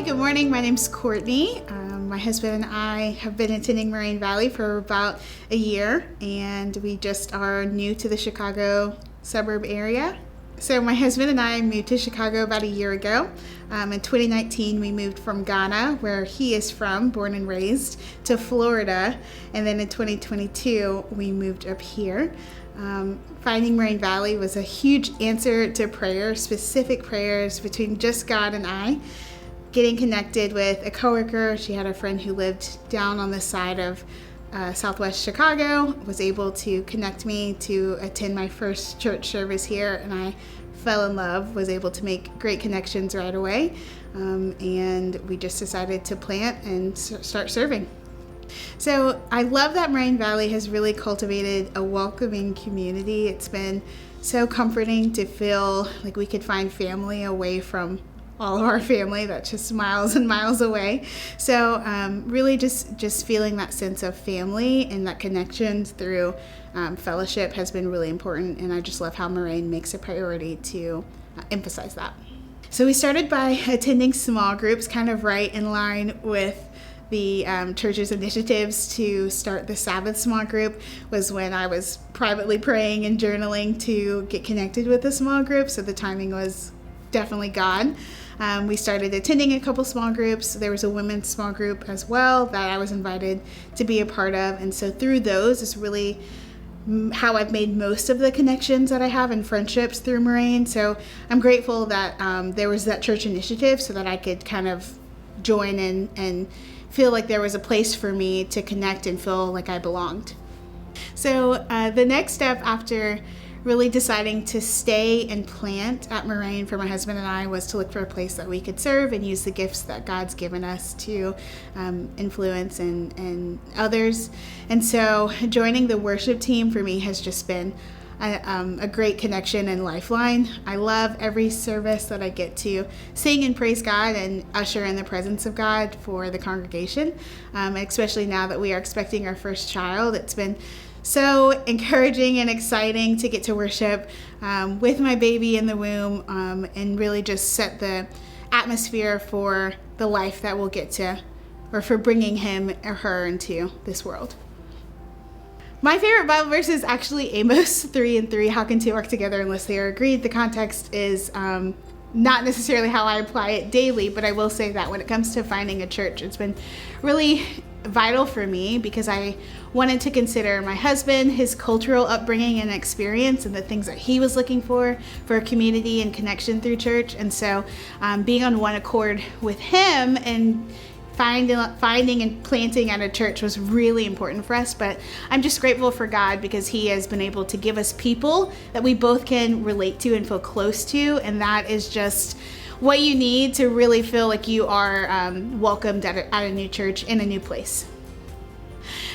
good morning. My name's Courtney. My husband and I have been attending Moraine Valley for about a year, and we just are new to the Chicago suburb area. So my husband and I moved to Chicago about a year ago. In 2019, we moved from Ghana, where he is from, born and raised, to Florida. And then in 2022, we moved up here. Finding Moraine Valley was a huge answer to prayer, specific prayers between just God and I. Getting connected with a coworker, she had a friend who lived down on the side of Southwest Chicago, was able to connect me to attend my first church service here, and I fell in love, was able to make great connections right away, and we just decided to plant and start serving. So I love that Moraine Valley has really cultivated a welcoming community. It's been so comforting to feel like we could find family away from all of our family that's just miles and miles away. So really just feeling that sense of family and that connection through fellowship has been really important, and I just love how Moraine makes a priority to emphasize that. So we started by attending small groups, kind of right in line with the church's initiatives to start the Sabbath small group. Was when I was privately praying and journaling to get connected with the small group, so the timing was definitely God. We started attending a couple small groups. There was a women's small group as well that I was invited to be a part of, and so through those is really how I've made most of the connections that I have and friendships through Moraine. So I'm grateful that there was that church initiative so that I could kind of join in and feel like there was a place for me to connect and feel like I belonged. So the next step after really deciding to stay and plant at Moraine for my husband and I was to look for a place that we could serve and use the gifts that God's given us to influence and others. And so joining the worship team for me has just been a great connection and lifeline. I love every service that I get to sing and praise God and usher in the presence of God for the congregation, especially now that we are expecting our first child. It's been so encouraging and exciting to get to worship with my baby in the womb and really just set the atmosphere for the life that we'll get to, or for bringing him or her into this world. My favorite Bible verse is actually Amos 3:3. How can two work together unless they are agreed? The context is not necessarily how I apply it daily, but I will say that when it comes to finding a church, it's been really vital for me because I wanted to consider my husband, his cultural upbringing and experience, and the things that he was looking for a community and connection through church. And so being on one accord with him and finding and planting at a church was really important for us. But I'm just grateful for God because he has been able to give us people that we both can relate to and feel close to, and that is just what you need to really feel like you are welcomed at a new church in a new place.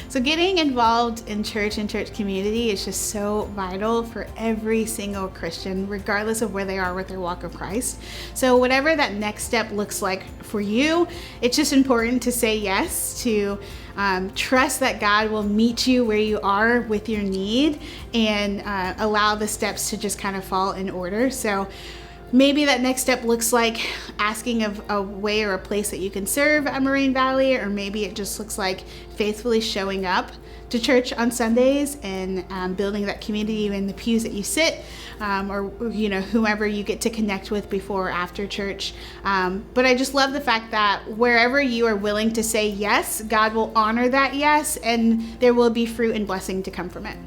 So getting involved in church and church community is just so vital for every single Christian, regardless of where they are with their walk of Christ. So whatever that next step looks like for you, it's just important to say yes, to trust that God will meet you where you are with your need, and allow the steps to just kind of fall in order. So maybe that next step looks like asking of a way or a place that you can serve at Moraine Valley, or maybe it just looks like faithfully showing up to church on Sundays and building that community in the pews that you sit, or whomever you get to connect with before or after church. But I just love the fact that wherever you are willing to say yes, God will honor that yes, and there will be fruit and blessing to come from it.